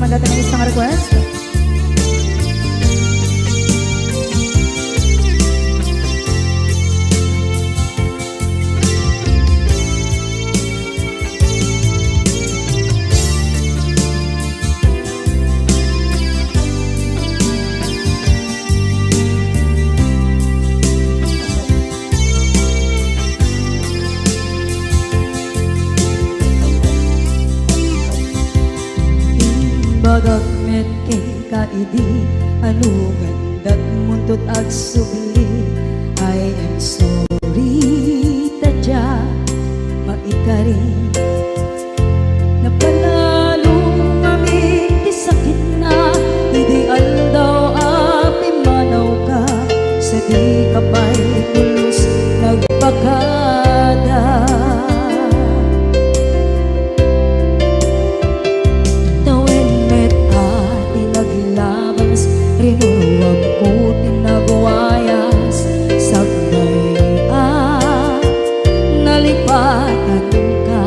datang ng isang request. Bagagmet kay kaidi anugan dat muntot ag subli. I am sorry tadya maikari napanalo kami di sakit na ideal daw api manaw ka sa di kapay pulos nagpakada. Rinuruwag ko tinagwayas sagnay nalipatan ka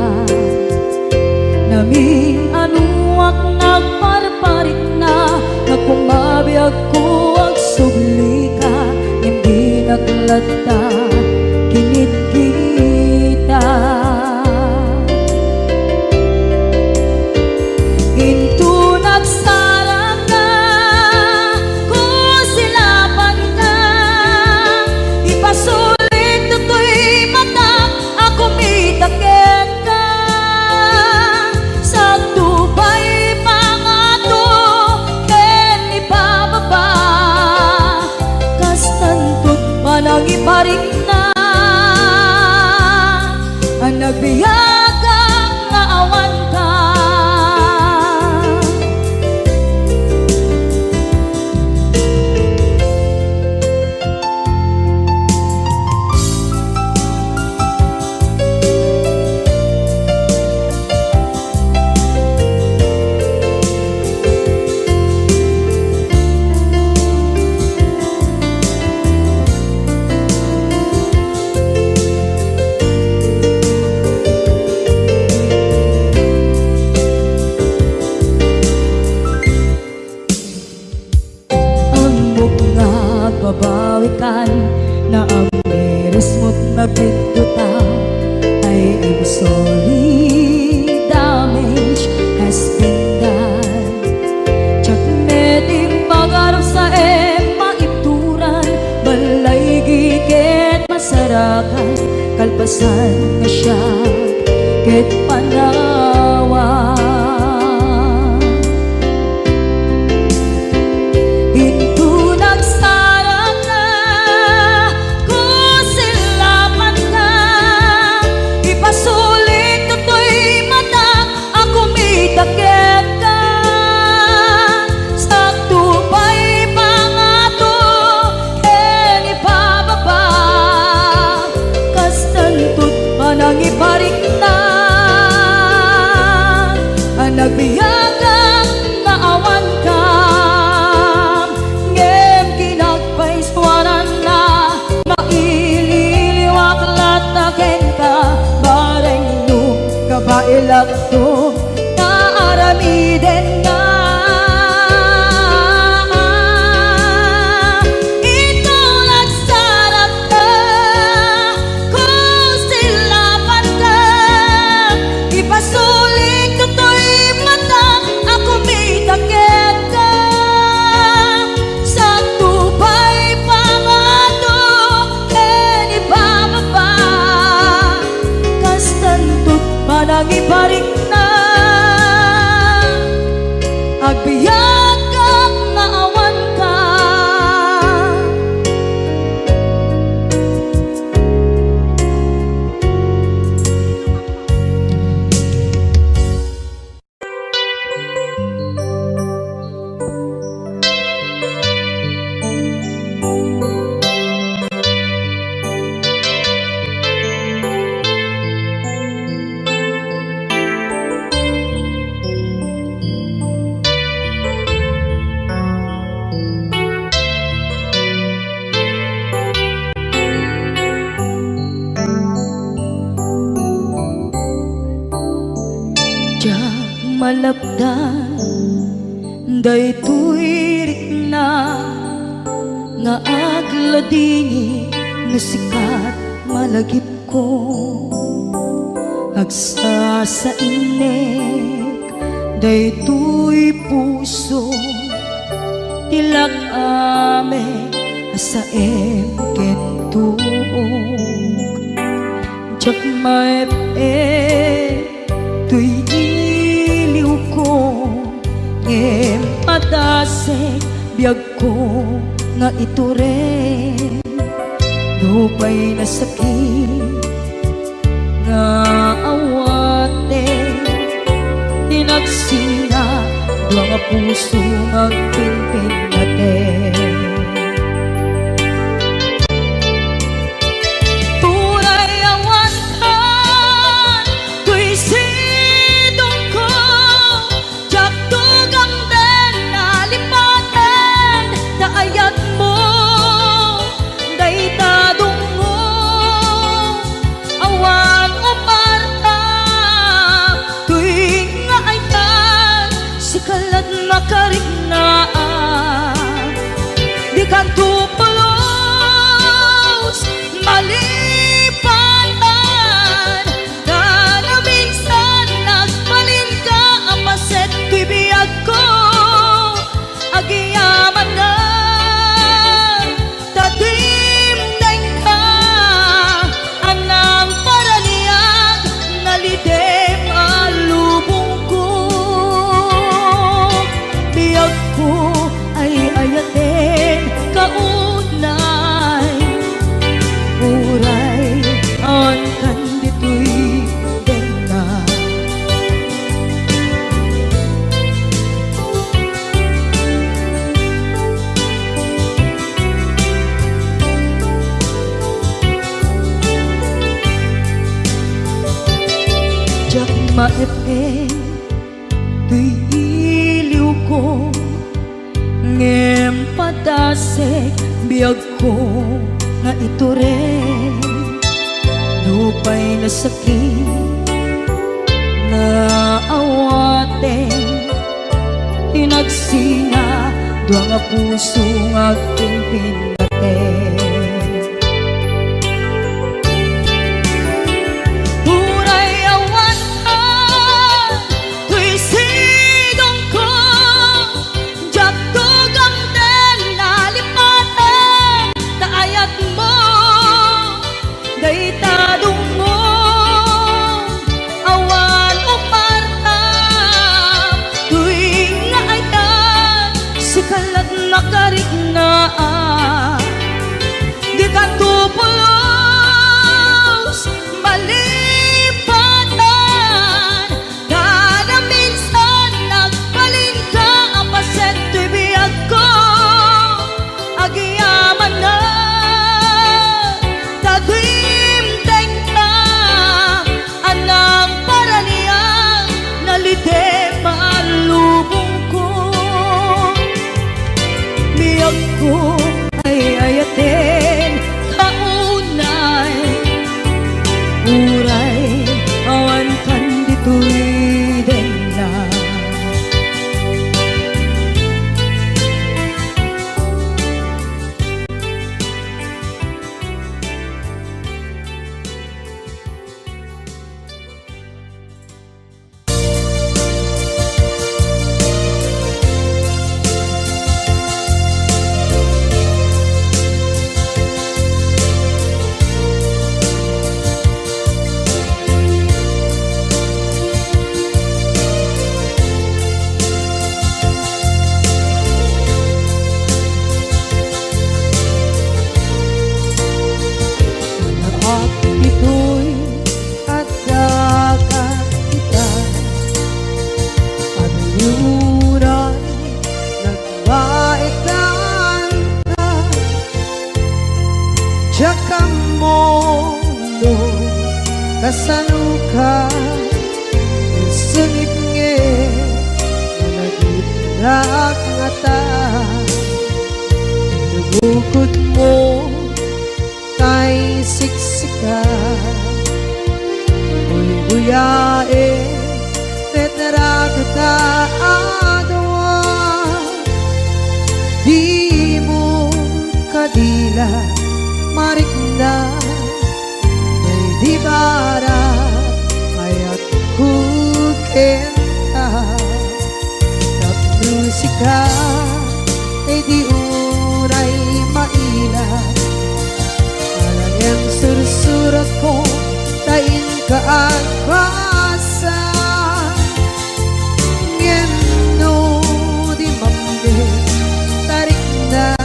namin anuak nagparparit na nagkumabiyag ko ang subli ka hindi naglata kinit kita into nagsarang ka sulit tutoy mata ako mitaken ka sa tubay pangato ken ipababa kastantot manang iparing na ang nagbiyagang nga awan ka. Babawikan na ang meres mo't nagpinduta. I am sorry, damage has been done. Tsak meting pangarap sa maituran balay gigit masarakan kalpasan nga siya ket panawa. Takit ka sa tubay pangato ken ipababa kastantot manang iparing na ang nagbiyagang naawan ka ngem kinagpaiswanan na maililiwak lataken ka bareng no kabailak to aramiden na ito nagsarap ka kung silapan ka ipasulit tutoy mata ako may takit ka sa tubay pangato ken ibababa kastantot manang iparing na agbiyak kang maawan ka. malapdan Daytoy rikna nga agladingi nga sikat malagip ko agsa sa inek daytoy puso tilak ame sa emken tuog jak maep tuy iliw ko ngem padasek biyag ko nga ito rin lupay na sakit nga awate tinagsinga dua nga puso magpinpin natin turay awantan tuy sidong ko jak tugang den nalipaten kaayat mo daytadong mo awan umarta tuwing nga aytan sikalat makarignaang di kan tupulos malipatan na na minsan nagbalin ka apaset bibiyag ko agiyaman na tatim deng ka anang paraniag nalidem alubong ko biyag ko ay ayatin kaunay uray ang kandito'y denga jak maepe tuy iliw ko ngem padasek biyag ko nga ito rin lupay na sakit na awate tinagsinga dua nga puso nga pinpinaten turay awantan tuy sidong ko jak tugang den nalipaten kaayat mo daytadong mo awan umarta tuwing nga aytan sikalat makarignaang di ka tupulos malipatan kada minsan nagbalin ka apaset tuy biyag ko agiyaman na tadim deng ka anang paraniang nalidem alubong ko biyag ko ay ayatin kaunay uray awan kandito'y denla at ito'y agkakita at yuray nagbaikan ka tsaka mo no kasanuka sungit nge nagitrak ngata nabukod mo kay siksika buyae tetra kata adawa kadila marikna may di bara ayat kukenta kat musika ay di uray maila alayang sursurat ko tain ka ang basa ngeno di mamde tarik na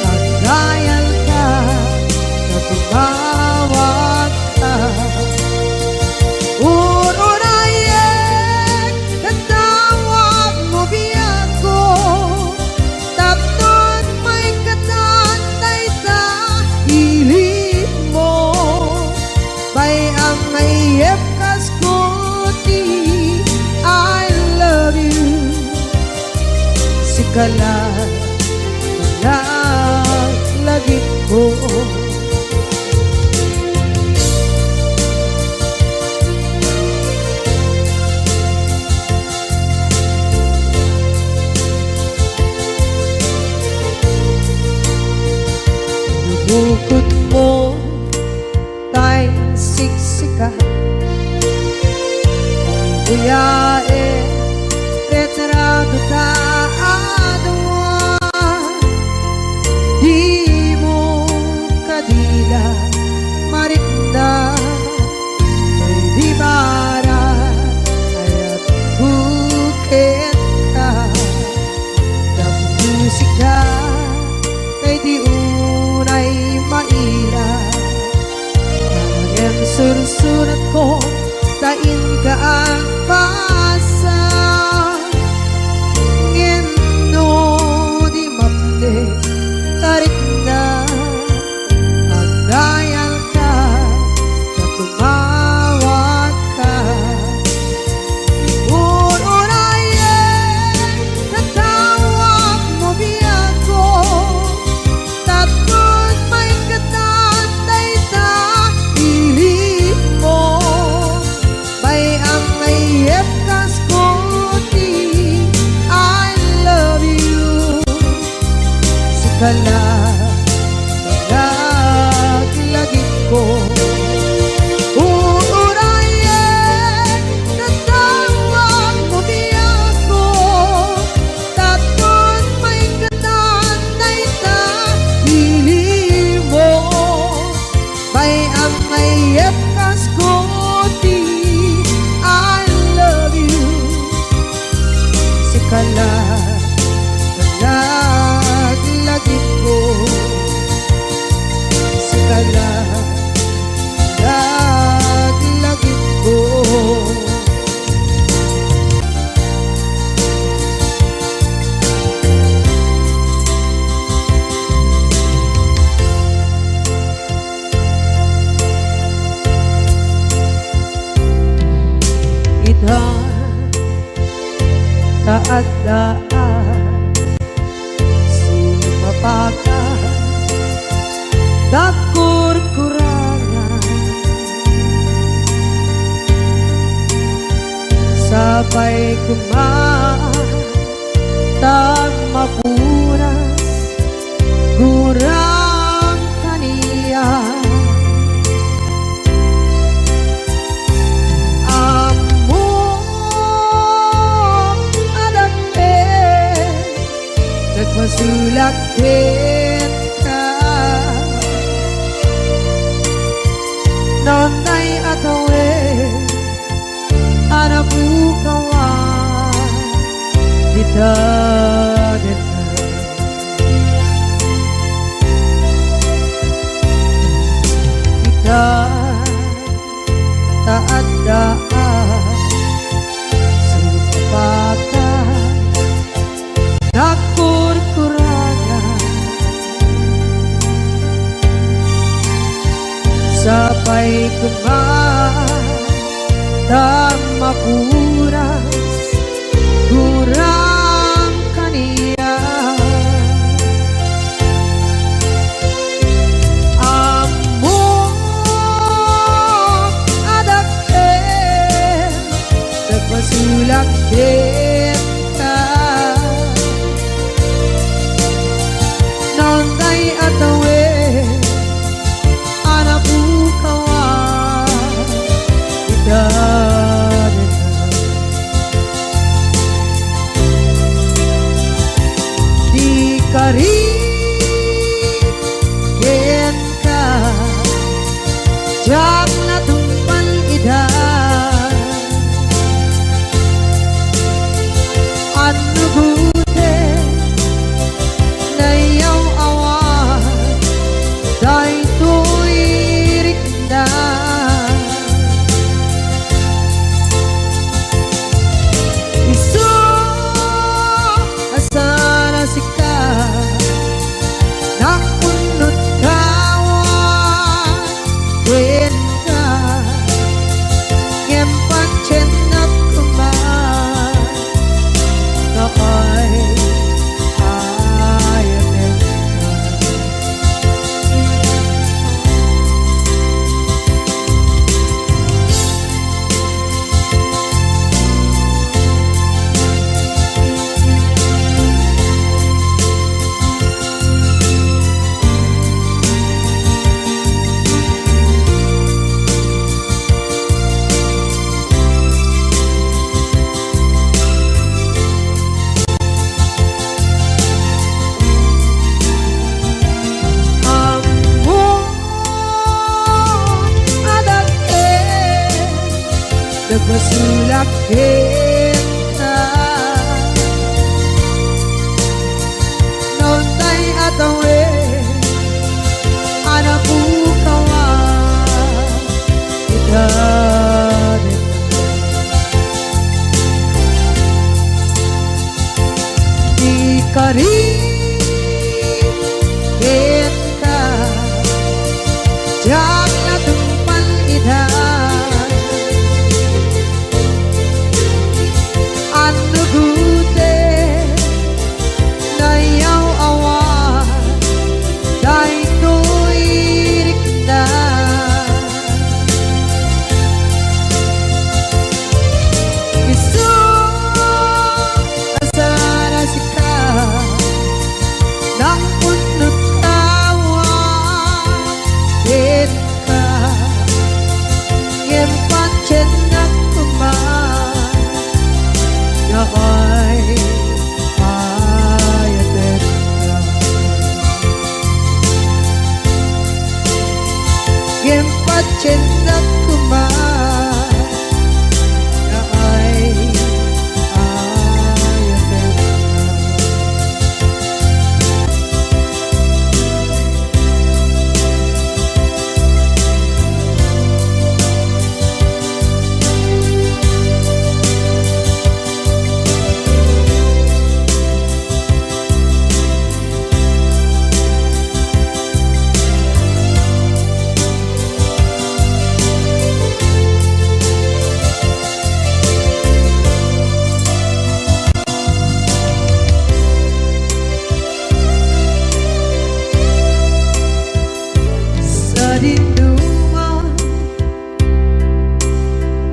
kagayal ka na tumawag ka ururayek katawag mo biyako tapnon may katantay ta hilig mo bay ang mayep kaskuti I love you sikala lagi ko bukod mo tay siksika buyae retrado ta adwa di mo kadila marikna may di bara ayat bukit ka ng musika kay di unay maila ang sursurat ko tain ka ang pasa ngeno di mamde tarik na ang dayal ka na tumawag ka ururayen natawag mo biyako tapos may katantay ta hilig mo bay ang mayep kaskuti I love you sikala lagi ko uurayen natawag mo biyako tapos may katantay ta hilig mo bay ang mayep kaskuti I love you sikala lagi ko sikala lagi ko ita taadaan sumapaka dakur-kurangan sabay kumatag mapunas gurang kaniya masulakit ka nonay atawe anabukawan dita kita taadaan sumpakan nakur-kurangan sabay kumatag mapuras gurang kaniya among adakit nagpasulakit ka nonday at jak natumpan ida anu gute nayaw awan day tuirik na isu asana sika nakunut kawan wen ka ngempan cenak kuman kaay ayaten nagpasulak kita noon tay atawe anak bukawan kita di kari kita jak natumpan ida anu gute nayaw awan day tuirik na isu asana sika nang unut kawan yen ka ngempat cenak kuman kaay ayaten ngempat cenak kuman kaay ayaten sa dinduman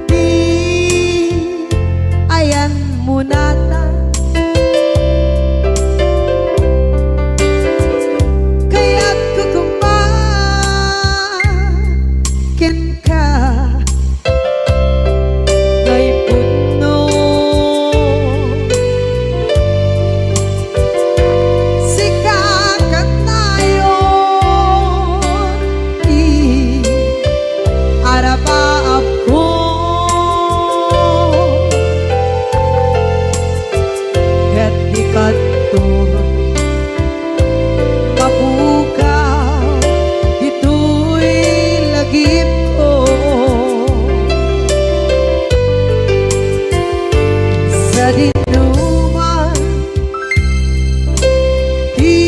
di ayan munata kaya't kukumakin ka kay puno sikakat nayon di arabaab ko ket di kadto mapukaw dito'y lagip ko sa dinuman di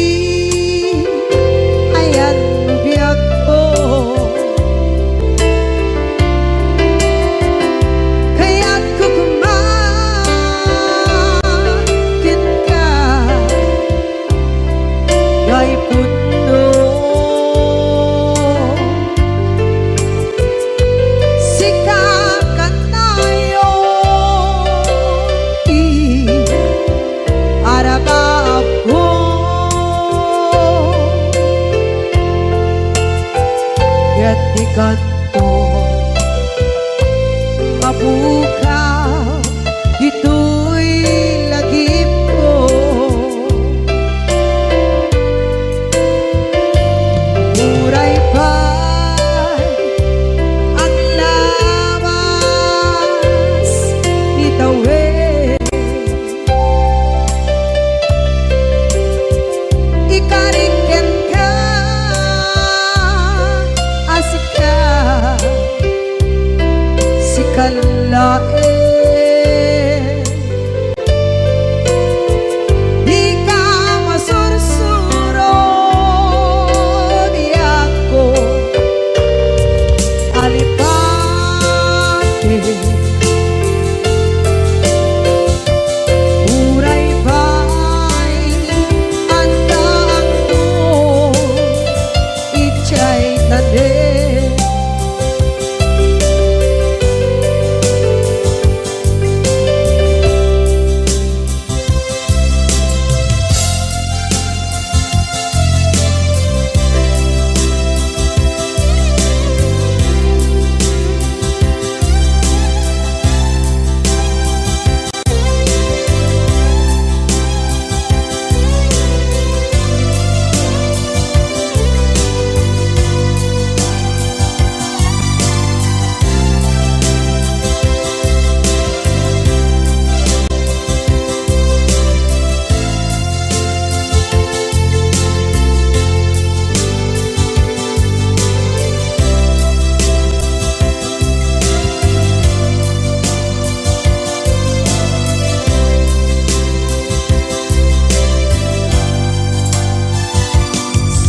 ayan biyag ko kaya't kukumakin ka kay puno sikakat nayon di arabaab ko ket di kadto mapukaw dito'y lagip ko muray pa'y kalain. Di ka masursuro di ako alipake. Uray ba'y andaan mo ichay tanin.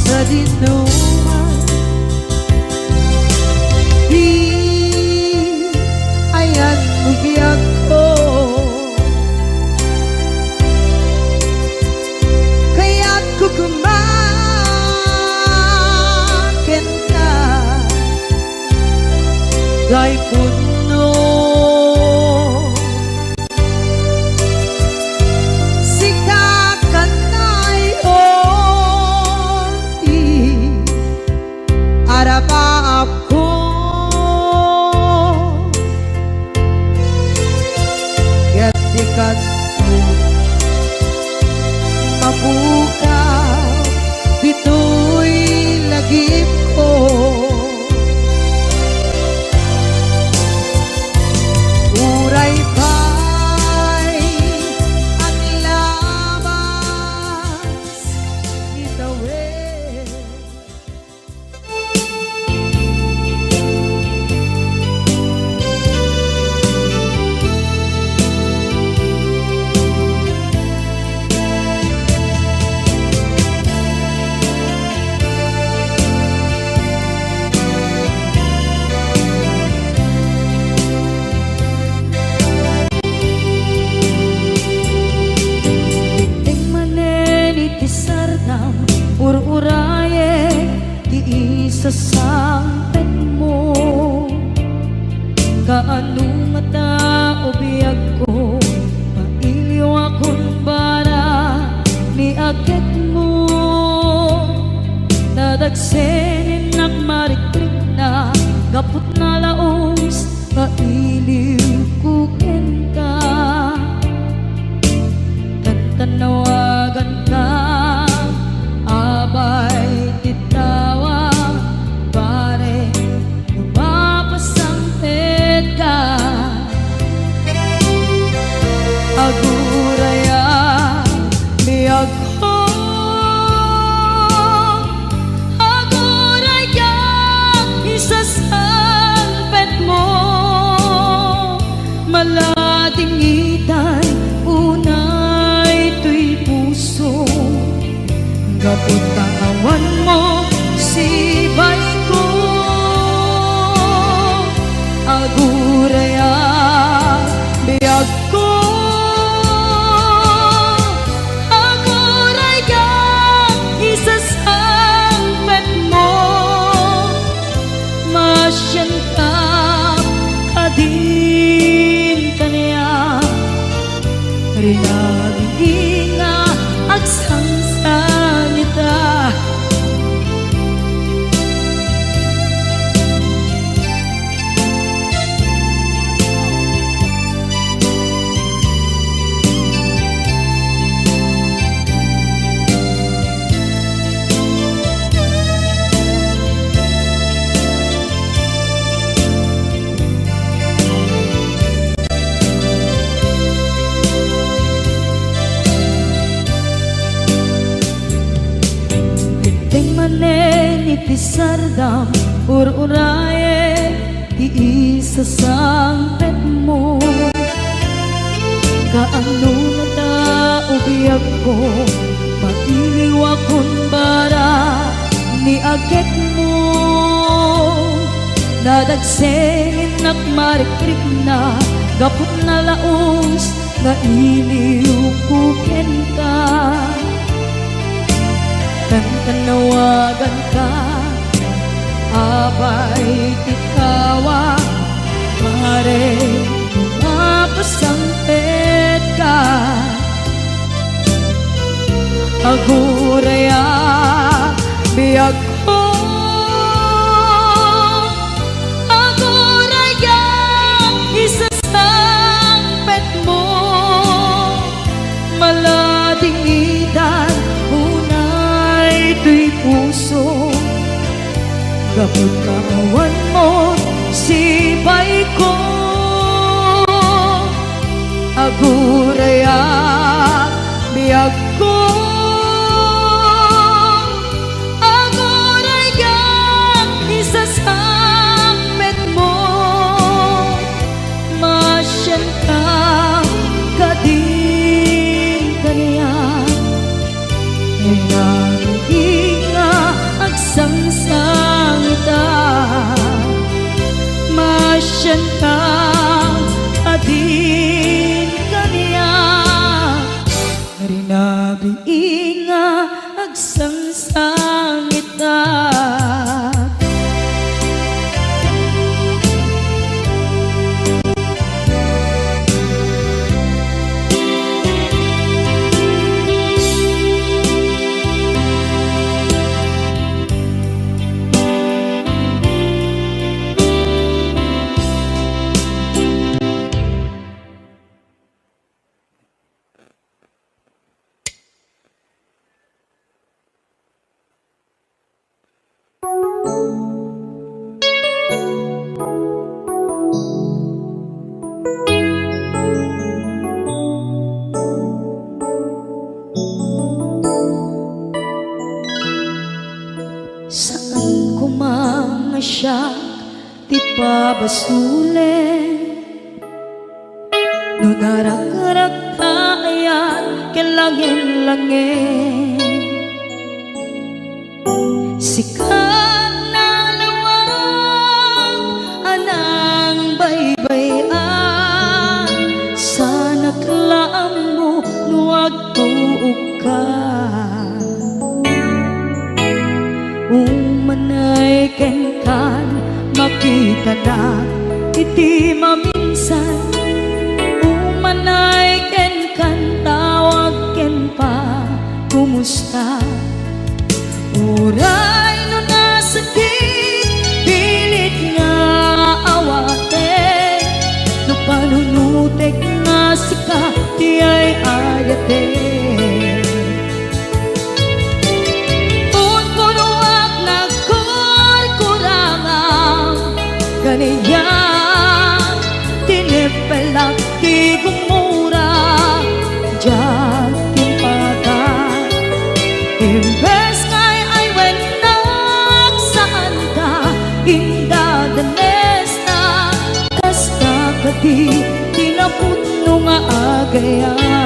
Sa dinuman di ayan bubiyag ko, kaya't kukumakin ka gay puno. Arapa ako gatikat mo mabukaw bito'y lagip ko. Uray ba'y ang labas itawid. Ur-uraye di isa sampet mo, kaano mata o biyag ko, mailiw akong bara ni akit mo. Nadagsenin ang marikrik na gapot na laos, mailiw kukin ka. Tantanawagan ka abay titawa pare lumapasangpet ka. Aguraya biyag ko, aguraya isasangpet mo. Malating itay unay tuy puso, gapot kawan mo si bay ko. Aguraya biyag ko, aguraya isasangpet mo. Masyan ka kadin kanya rinagin nga agsansanita. Iti sardam ur-uraye ti isa isasangpet mo. Kaano na taubiyag ko, mailiwa kung bara ni agit mo. Nadagsengin nakmarikrik na, gapot na laos nga iliw kuken ka. Tanawagan ka, abay tikawa, pare mapasangpet ka. Aguraya biyag ko, aguraya isasangpet mo. Malading idan unay tuy puso, gapot kawan mo sibay ko. Aguraya biyag ko, aguraya isasangpet mo. Masyan ka kadin kaniya, ay nanghinga agsangsangita. Masyan ka adin kaniya, rinabiinga agsangsangita. Saan ko mangasyak ti pabasulen, no narak-arak tayan kelangin-langin. Sikat na lawang anang baybayan, sana klaam mo nuwag tuog ka. Umanay ken kan makita na iti maminsan. Umanay ken kan tawag ken pa kumusta. Uray no nasakit pilit nga awate, no panunutek nga sika di ay ayate. Kaniya tinipelak di gumura, diyan timpata. Imbes ngay ay wenak saan ka, indadanes na kasta kati tinaputno nga agayan.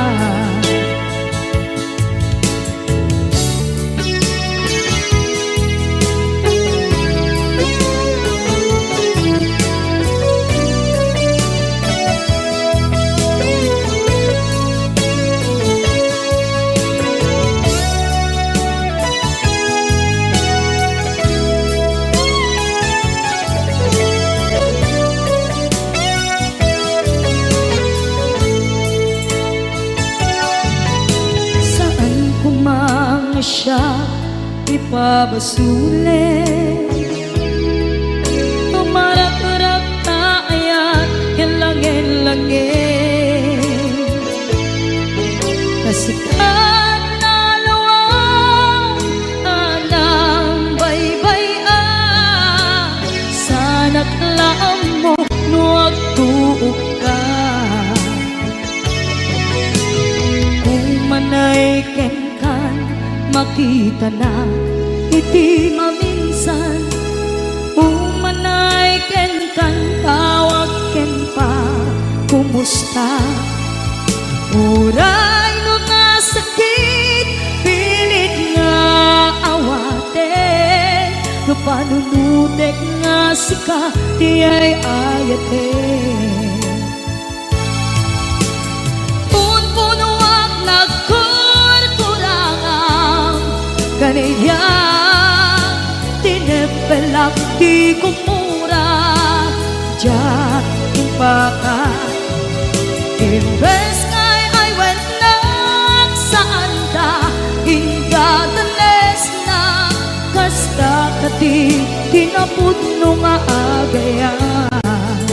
Siya ipabasulen, tumarak-arak tayan kelangin-langin. Kasikat na lawang anang baybayan, sana klaam mo nuwag tuog ka. Umanay ken makita na iti maminsan. Umanay ken kan tawag manunutek nga sika ti ay ayate. Punpunuak nagkurkurangang kaniya tinepelak ti kumura ja impaka. Imbes ngay ay wenak saan ta ingadanes na kasta kati tinapudno nga agayan.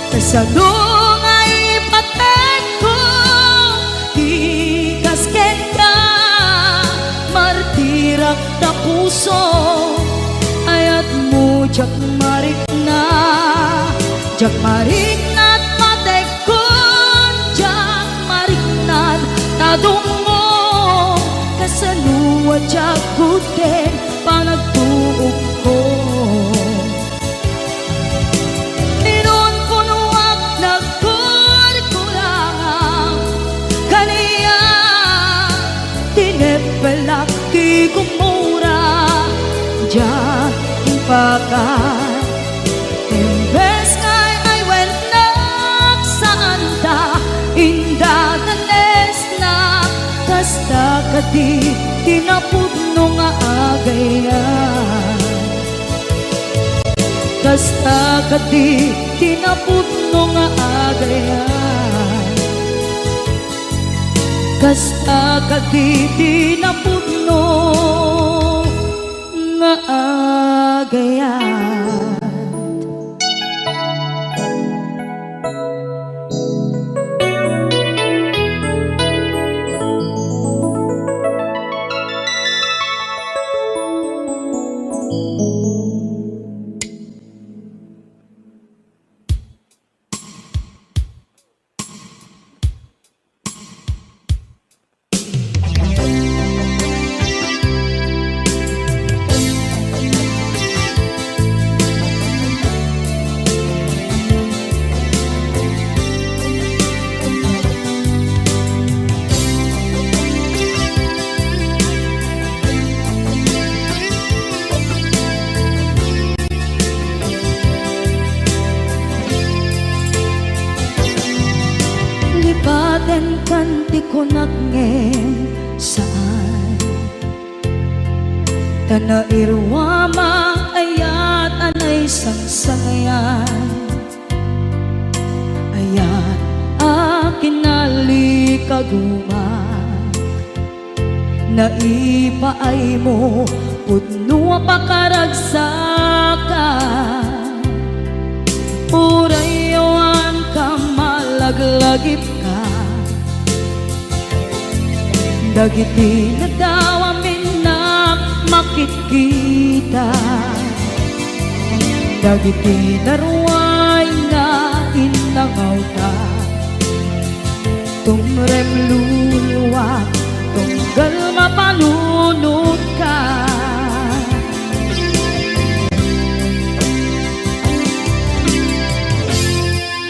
Kasano nga ipatek ko ikasken ka martirak na puso ayat mo jak marik na patek ko jak marik na tadungo kasaluwa jak kuten panagtuog ko. Ninon punuak nagkurkurangang kaniya tinepelak ti kumura ja impakan. Imbes ngay ay wenak saan ta indadanes na kasta kati tinapudno nga agayan. Kasta kati tinapudno nga agayan. Kasta kati tinapudno nga agayan. Lipaten kanti ko nagngem saan tanairwama ayat anay sangsangayan ayat akin nalikaguma naipaay mo pudno pakaragsakan urayawan ka malaglagip ka dagiti nadawamin na makikita dagiti naruay na inangaw ka tumrem luluwa tunggal mapalunod ka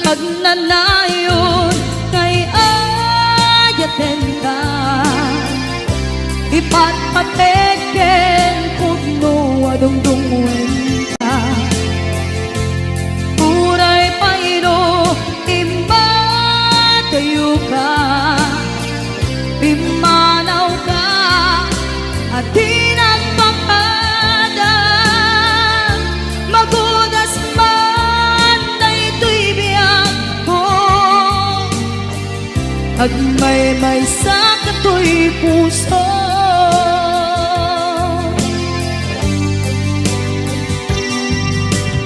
agnanayon kay ayaten ka ipatpateken pudno adungdungwen ka uray pairo imbatayo ka imanaw ka at tinagpakadan magudas man na ito'y biyak ko agmay-may sa kato'y puso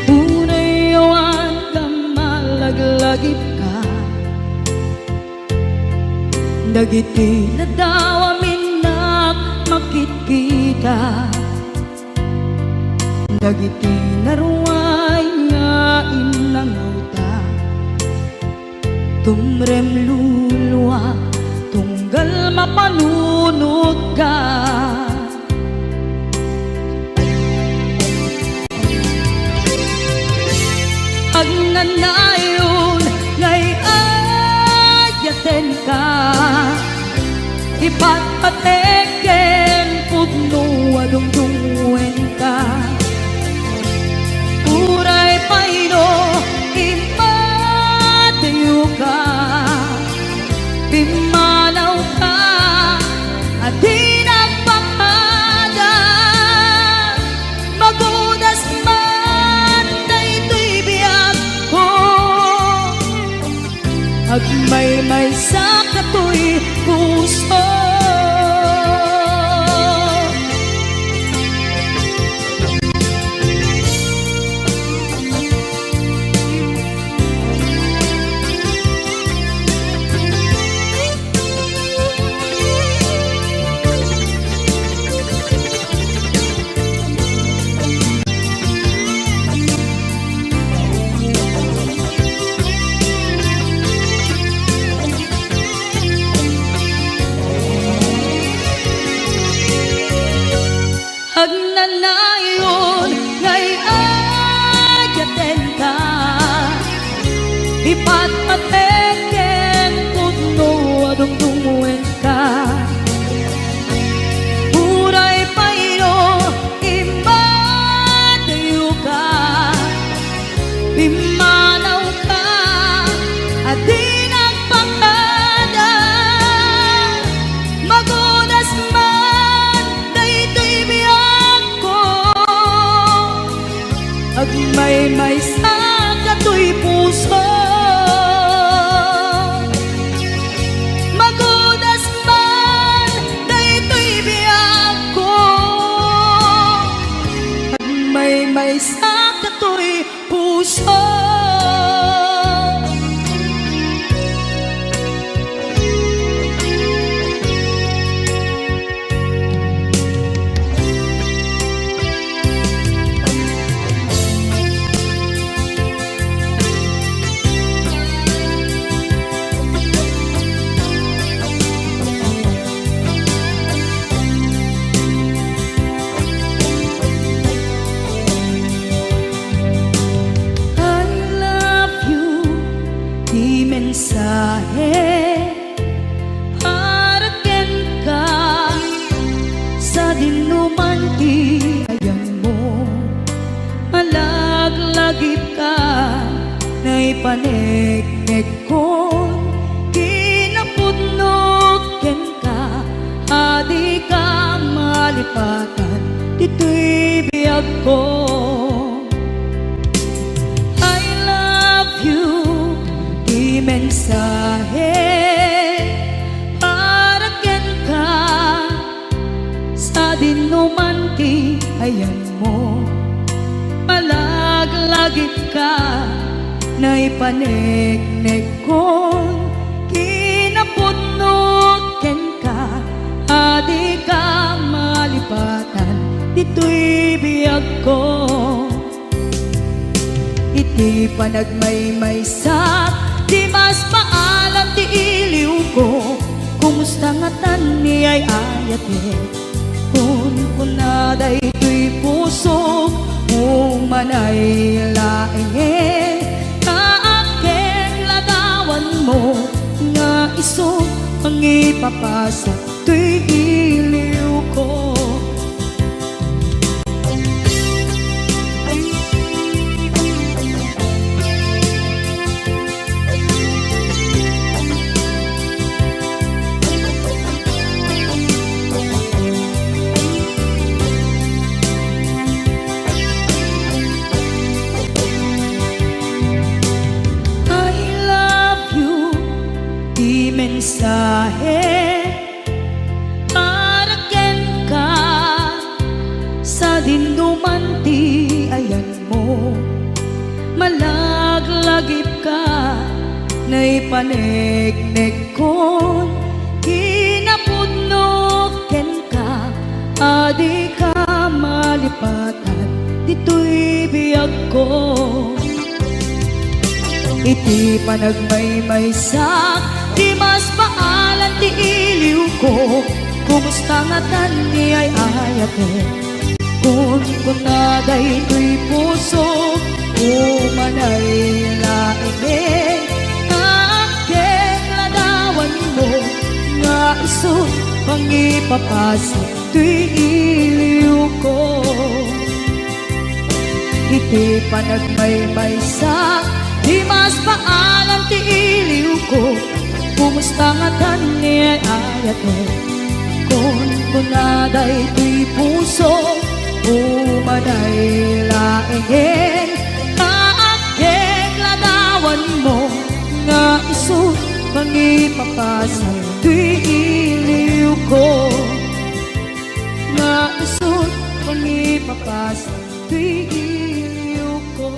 unayawan ka malaglagip ka dagiti nadawamin na makikita dagiti naruay nga inangaw ta tumrem luluwa tunggal mapanunod ka agnanayon ngay ayaten ka ipatpateken pudno adungdungwen patpateken pudno adungdunguen ka Uray paino imadayo ka Pimanaw ka at di nagpakada Magunas man daytoy biyag ko Agmay-may sa kato'y puso Magunas man daytoy biyag ko Agmay-may sa kato'y puso mensahe para ken ka sa dinuman ti ayan mo malaglagip ka na'y panegnek kon kinapudnot ken ka adi ka malipatan dito'y biyag ko I love you mensahe para ken ka sa dinuman ti ayan mo malaglagip ka na'y panegnek kon kinapudnot ken ka adi ka malipatan dito'y biyag ko iti panagmaymaysak Di mas paalam ti iliw ko Kumusta nga tan ni ay ayate Kung kunaday to'y puso Umanay laenge Kaaken lagawan mo Nga iso pangipapasa to'y iliw ko mensahe para ken ka sa dinuman ti ayan mo malaglagip ka na'y panegnek kon kinapudnot ken ka adi ka malipatan dito'y biyag ko iti panagmaymaysak Di mas paalan ti iliw ko Kumusta nga tan ni ay ayate Kung kunaday to'y puso Umanay laenge Kaaken ladawan mo Nga iso pangipapasa to'y iliw ko Iti panagmaymaysak Di mas paalan ti iliw ko Kumusta nga tan ni ay ayate Kung kunaday to'y puso Umanay laenge Kaaken ladawan mo Nga iso pangipapasa to'y iliw ko Nga iso pangipapasa to'y iliw ko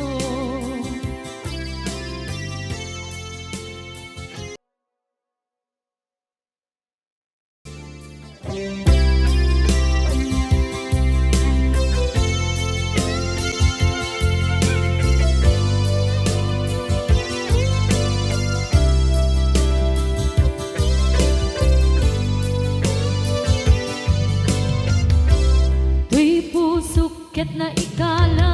Kat na ikala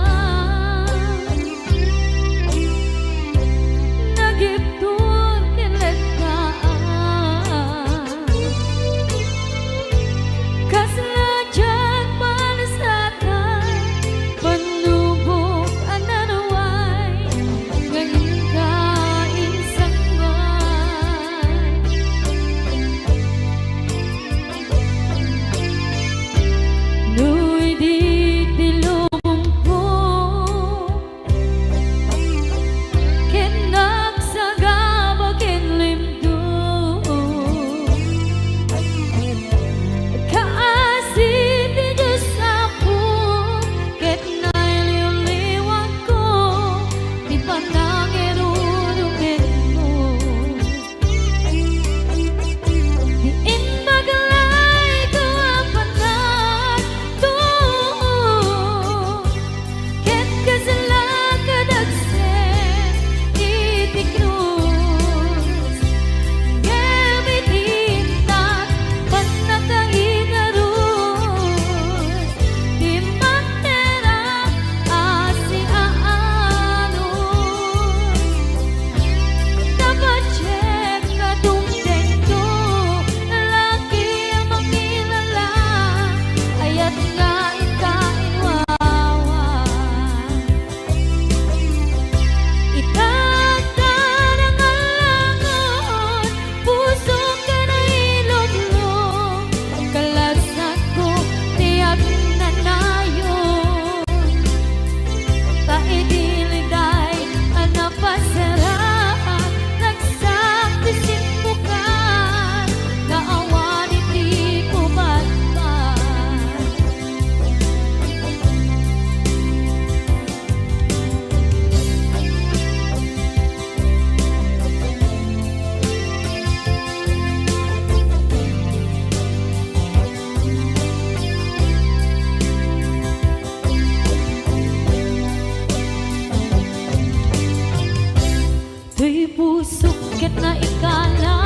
Tuy pusok ket na ikala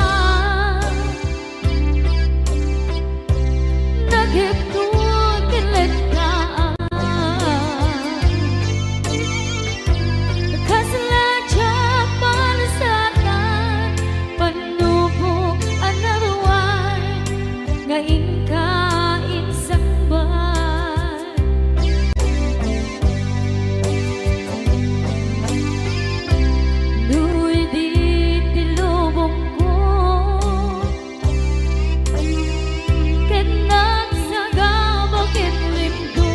naghiptod kilit ka kasladya palasakan panubok anaruan ngain ka insakban duy di tilubong ko ket nagsagabak ket limdo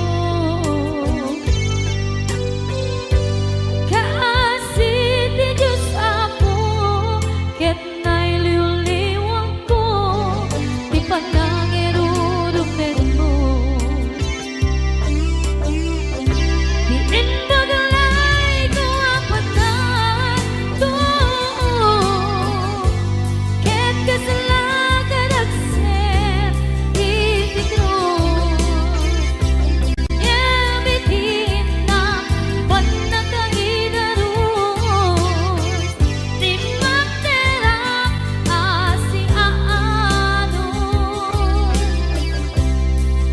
kaasit ti Diyos Apo ket nailiw-liwang ko ti panangirurumen mo di inbagalay ko apatan to ket kasalakan agset iti Dios yamitin na panagkaidarus di magterang asiaano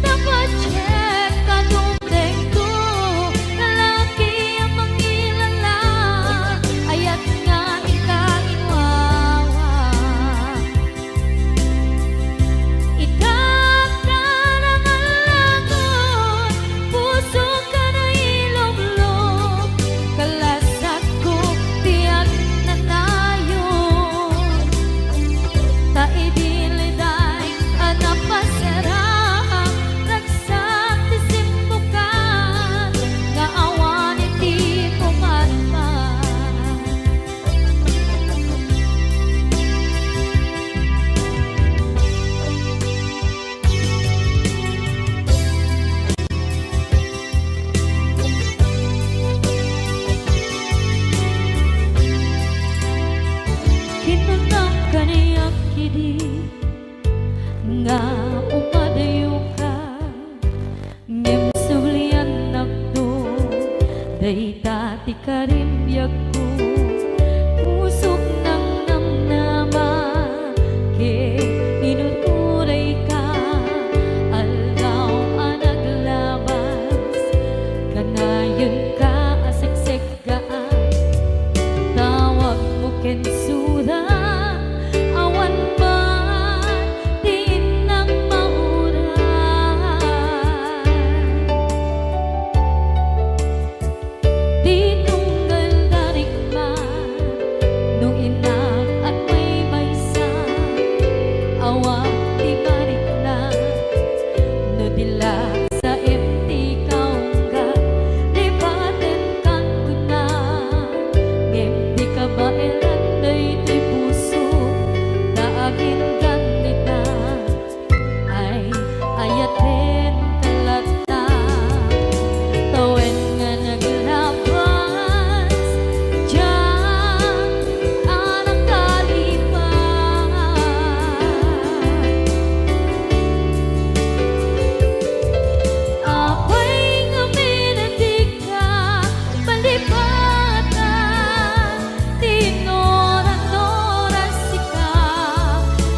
dapat check kadumdeng ko lalaki ang mangilala ayat nga ikaginwawa itagtarangan puso ka na ilong-long kalasag ko tiyak na tayo taidiliday anapasarang ragsak ti simbukan nga awan iti pumatman kinunang kaniyak kidi nga umadayo ka ngem sulian nakdo dayta ti karimbyag ko pusok ng namnama ke inuturay ka aldaw anaglabas kanayon ka asiksik gaan tawag mo ken suda awan man diin ng mauran di tunggal darigman nung inak at may maysa awang di marikna no dila sa empty kaungga lipaten kan kuna ngem di ka baelan day ti puso daagin ganita ay ayaten kalata tawen nga naglabas diyan anang kalipan apay nga minatig ka palipatan tinoran-noran sika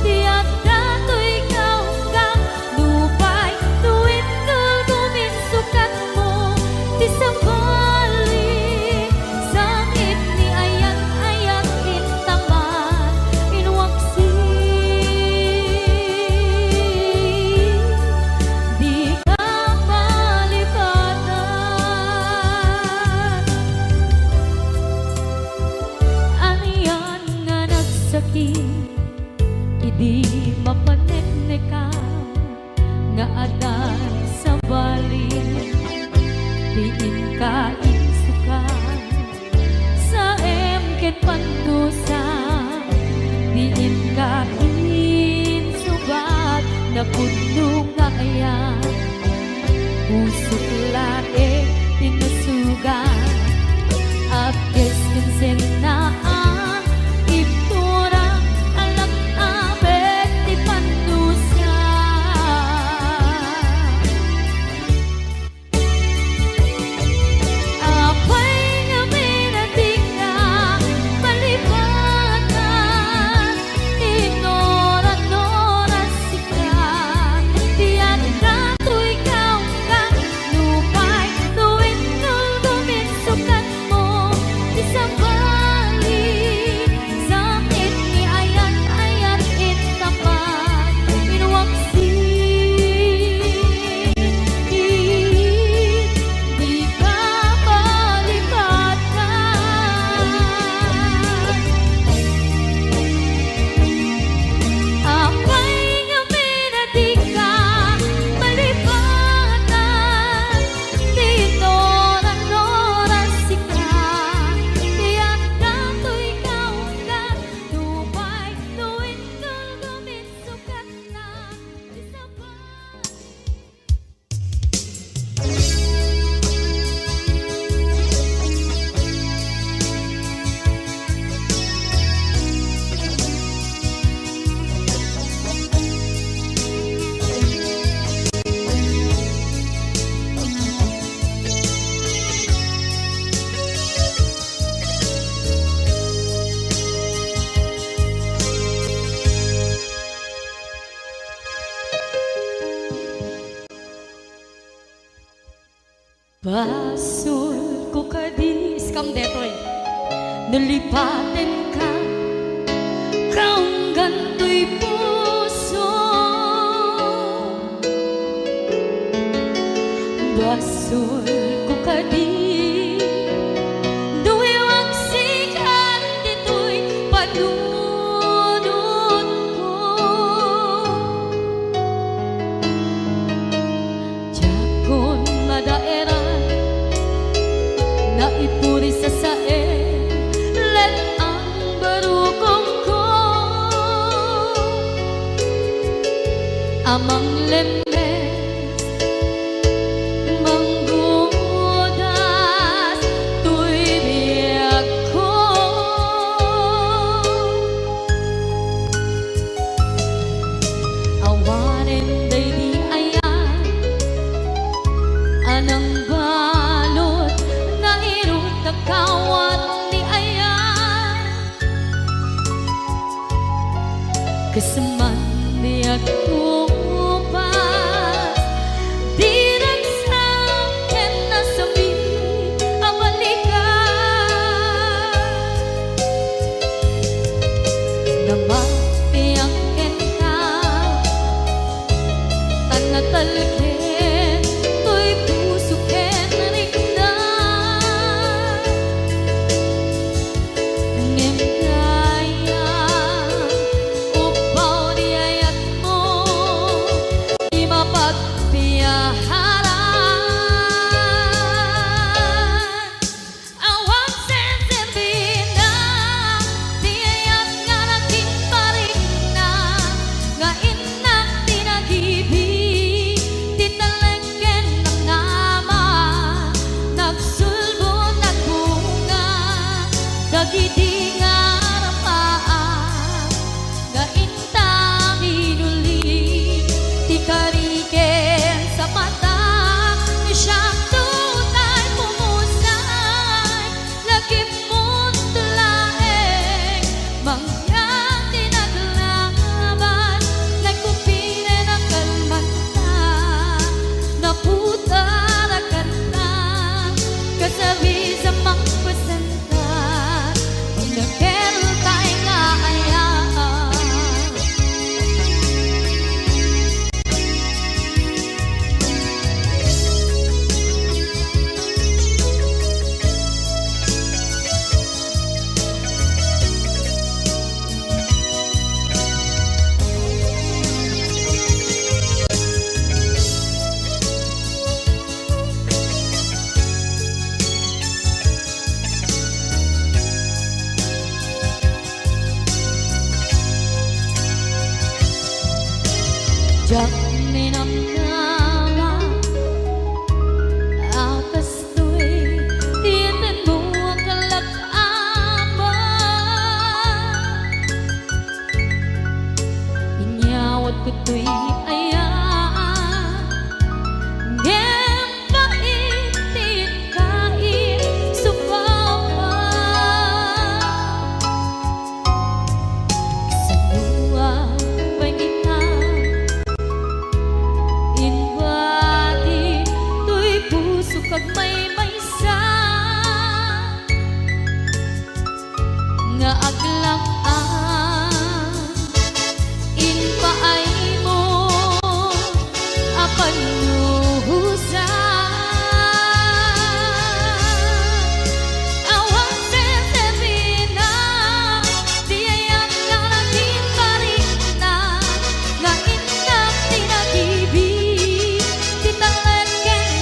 tiyak datoy kaunggang lupay tuwid kagumit sukat mo ti sabalik sangit ni ayat-ayat intaman inwaksi di ka palipatan aniyan nga nagsakit idi mapanekneka nga adan sa balik diin ka insukan sa emket pandusa diin ka insubat na puno nga ayan pusok lae tinusugan apkes kinsenaan ipturang alak abet ti pandusa apay nga minatig ka palipatan nalipatin ka, kaong ganto'y puso. Basol ko kadi, duwewang sikat dito'y panunod ko. Jakon madaeran, naipuri sa sae, let ang barukong ko. Amang lemes, manggudas, tuy biyak ko. Awanin day di ayan, anang balot na irot kakawat di ayan. Kasaman biyak ko talken, to'y puso ken rikdan. Ngem kaya, upaw di ayat mo, di mapagpiyaharan. Awang senserbina, di ayat nga nagkimparing na, nga inak tinagibig. Dagiti nga rapaan, nga inta minuli, ti kariken sa mata, siyang tunay pumusay, lagip mo't laeng, mangyang tinaglaban, nagkupire ng kalmanta, naputarakan na, kasabi sa mangpasan. Jak minamnama, akas to'y tiyanan mo ang kalak-aman. Inyawat ko to'y ayan, ngem paitin kain supawan. Sa luwa pangitan, kag may maysa nga aglaan, inpaay mo apan luhusan. Awang senserbina, di ayat nga naging parina, nga inang tinagibig, di taleken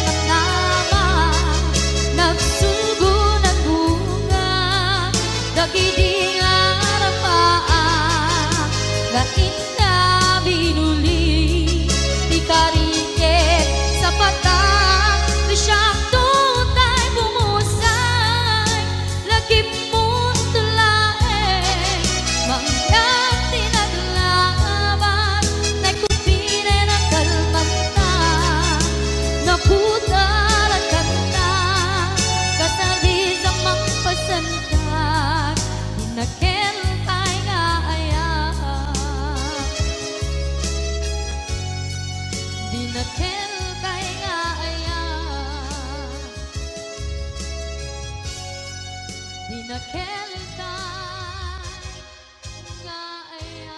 nagsugo ng bunga, dagiti nga rapaan, na inna binuli, di kariket sa patang, di siyang tutay bumusay, lagip mo't tulaeng, mangyang tinaglaban, nagkupire ng kalmanta, naputarakan na, kasabi sa mangpasantan, inakel tayo nga ayan. Pinakeltan nga ayan.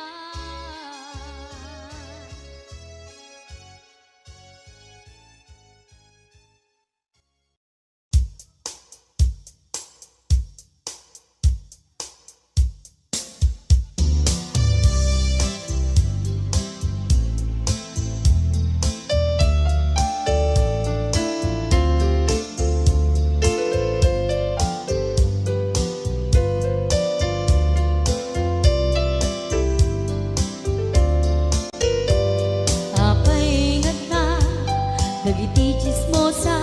Apay nga dagiti chismosa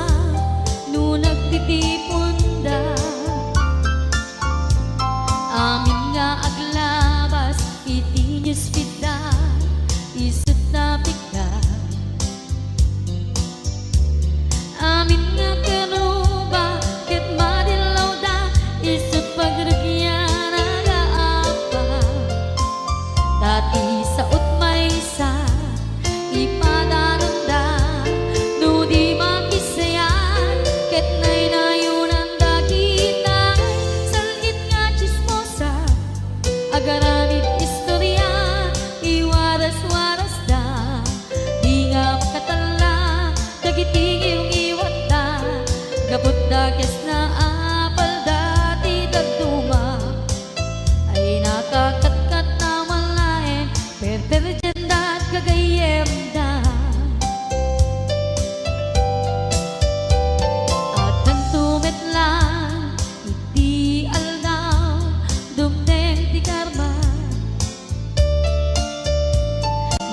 no nagtitipunda. Amin nga aglabas iti newsfeed da isut na bigla. Amin nga karuba ket madilaw da isut pagrugyan agaapa. Dati sa utmaysa ipadaranda no di makisayan ket naynayunan da kita salit nga chismosa agaramid istorya iwaras-waras da di nga makatala dagiti iyong iwat da gapot da kes na apal dati dagduma ay nakakatkat na malain perperjen da kagayem da. At nang tumetlang iti aldaw dumdeng ti karma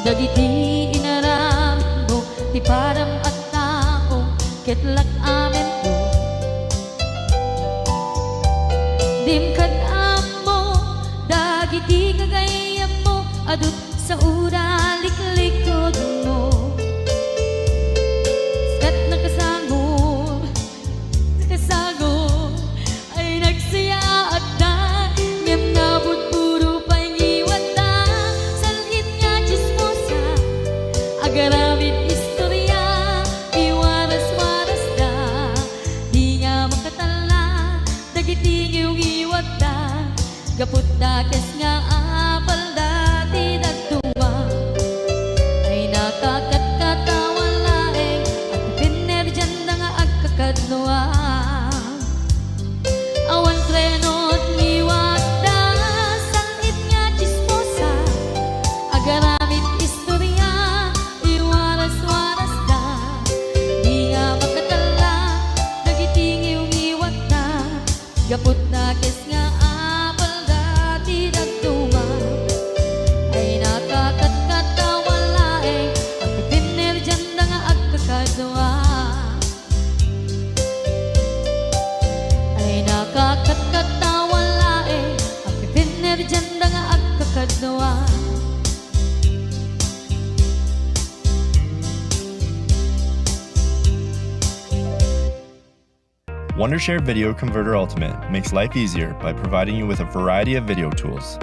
dagiti inaramid mo ti param at tao ketlak amen ko dimkad mo dagiti kagayem mo adut sa uraliklikod mo skat nakasagor ay nagsaya at da ngem nabudburo pa'y ngiwat da salit nga chismosa agaramid istorya iwaras-waras da di nga makatala dagiti iyong iwat da gapot da kes nga apal dati dagduma ay nakakatkatawan laeng at pinerjan na nga agkakadloa. Awan trenot ngiwat da salit nga chismosa agaramid istorya iwaras-waras da di nga makatala dagiti iyong iwat da gapot na kes nga apal dati dagduma ay nakakatkatawan laeng at pinerjan na nga agkakadloa. Ay nakakatkatawan laeng at pinerjan na nga agkakadloa. Wondershare Video Converter Ultimate makes life easier by providing you with a variety of video tools.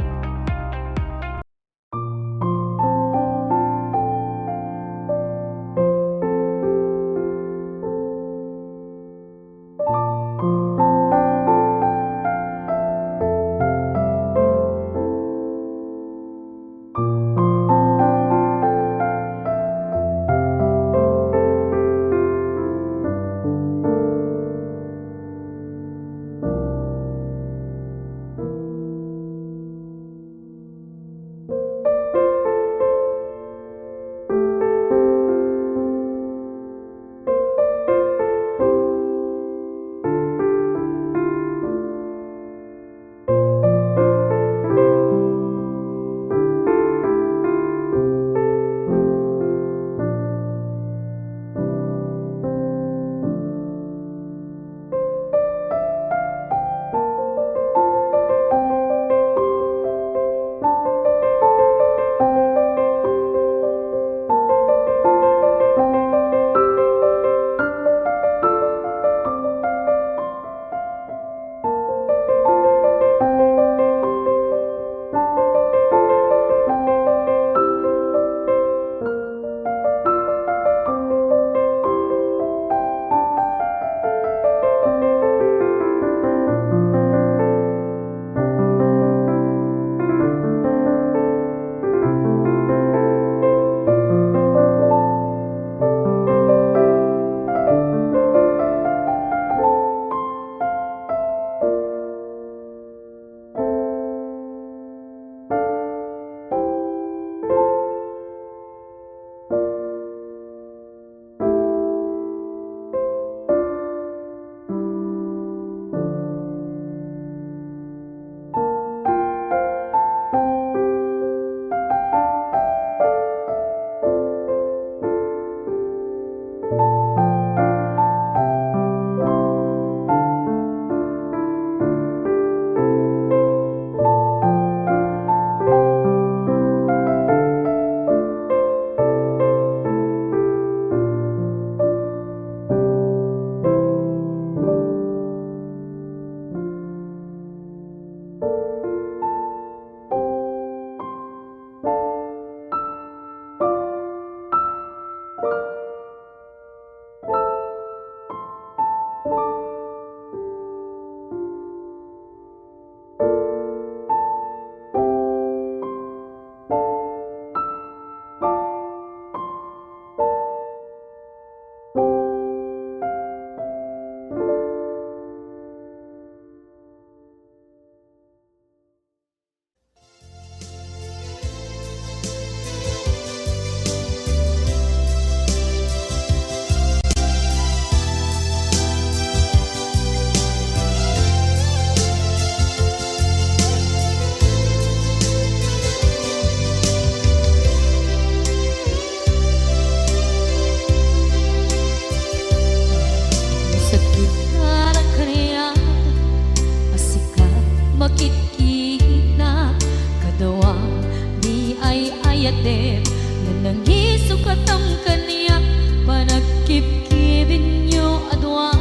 makikita kadawang di ay ayatep nanangiso katam kaniya panagkip-kibin nyo adwa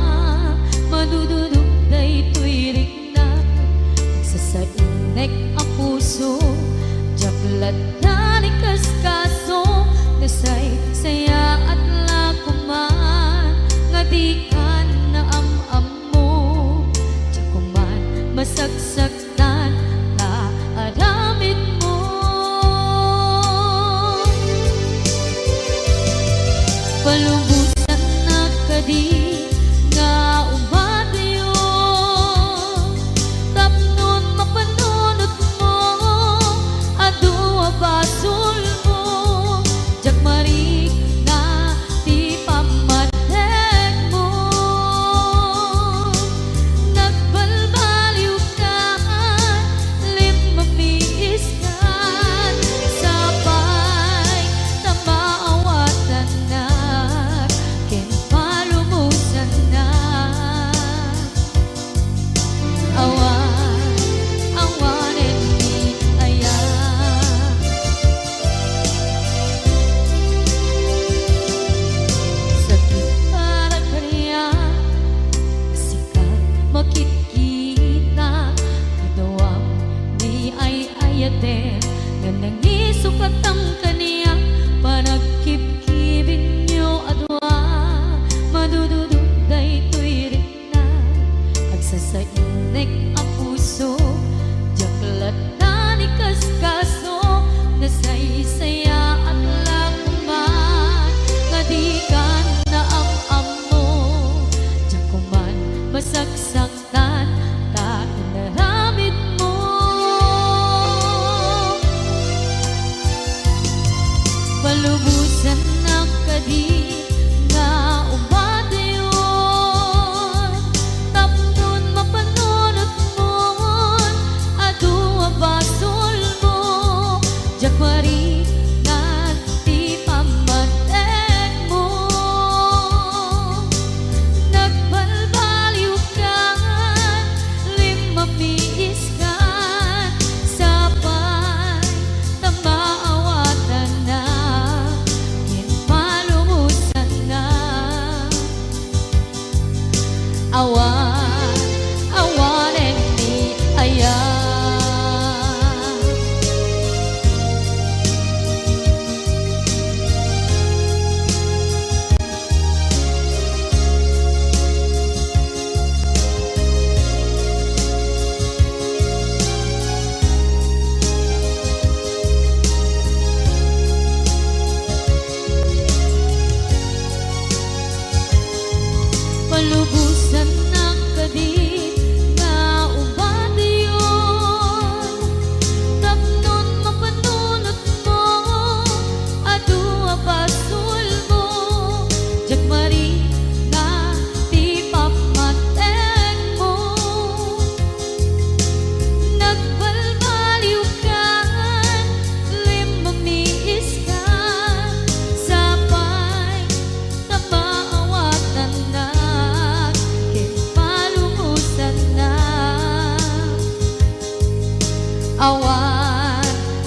madududuk day tuwirik na nagsasainek ang puso jaklat na ni kaskaso nasay saya at lakuman nga di ka na am-am mo jakuman masagsaktan na adamit mo palubusan na kadi nga umadayo tapnon mapanunot mo adua basul mo jakmarik na ti pamatek mo nagbalbaliw ka limamiis ka sabay na maawatan na ken palumusan na awan awanen ni aya sakit para kaniya sikat makikita kadawang ni ay ayaten nga nangisukat ang kaniya panagkip-kibin nyo adwa madududuk day tuwirik na agsasainek ang puso jaklat na ni kaskaso nasaysaya at lakuman nga di ka na am-am mo jakuman masagsaktan ta inaramid mo palubusan na kadi nga umadayon tapnon mapanunot mo adua basol mo jakmari na ti pamatek mo nagbalbaliw ka limamiis ka sabay na maawatan na ken palumusan na awan awanen ni aya palubusan na kadi nga umadayon tapnon mapanunot mo adua basul mo jakmari na ti pamatek mo nagbalbaliw ka limamiis ka sabay na maawatan na ken palumusan na awan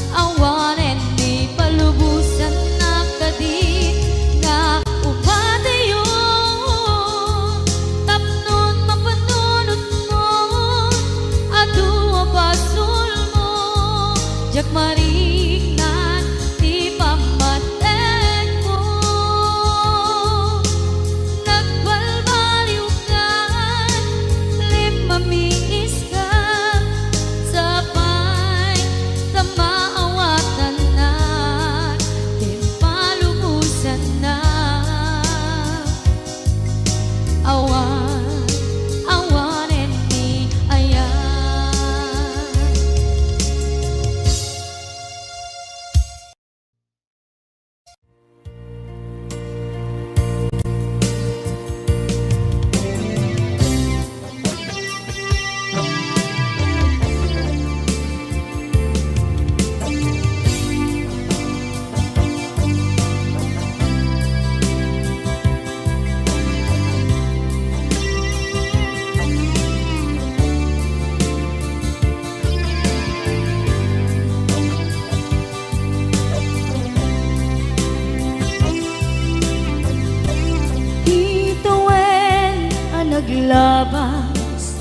awanen ni palubusan na kadi nga umadayon tapnon mapanunot mo adua basul mo jakmarik na ti pamatek mo nagbalbaliw ka limamiis ka sabay na maawatan na ken palumusan na awan awanen ni aya labas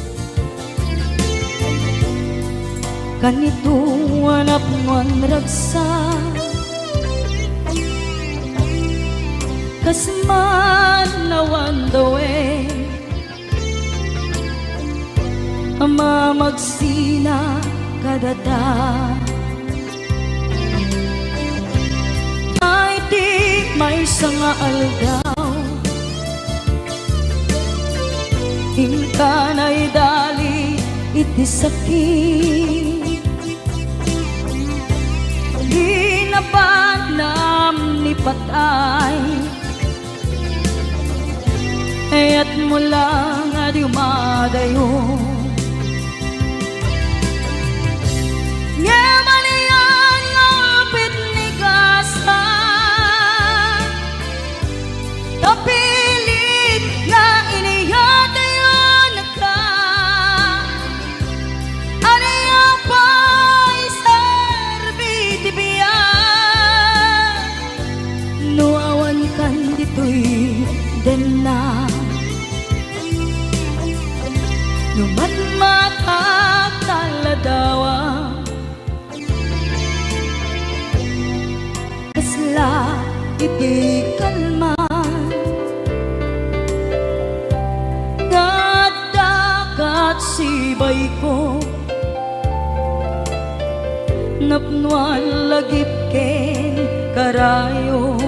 kanito hanap man ragsa kasman nawan dawe ama magsina kadada ay di may sanga aldaw hinkanay dali iti sakit di napanam ni patay ayat mo lang adi umadayo Ngamanian ngapit ni kasa tapilit nga iniyate yun ka aniya pa'y serbiti biya nuawan kan dito'y den na numatmatak taladawa kasla iti kalman dagat sibay ko napnuan lagip ken karayo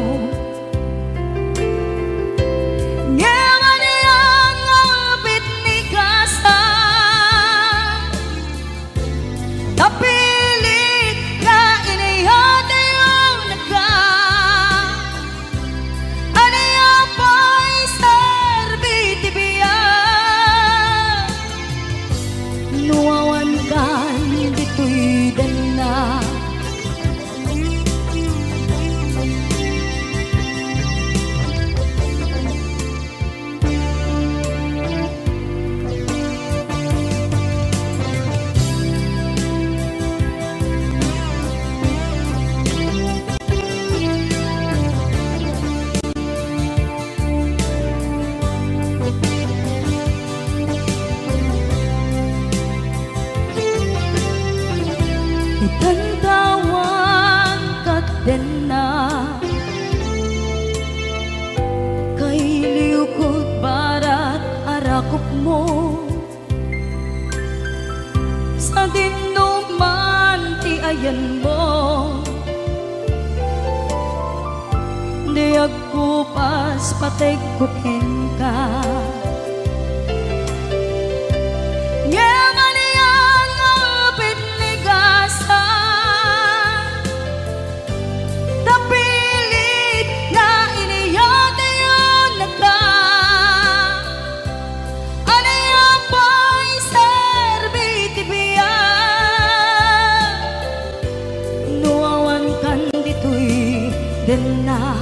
tapilit nga iniyate yung nagka aniya pa'y serbiti biya nuawan kan dito'y dana itantawan kat den na kay liukod barat arakop mo sa dinuman ti ayan mo di agkupas patay kuken ka den na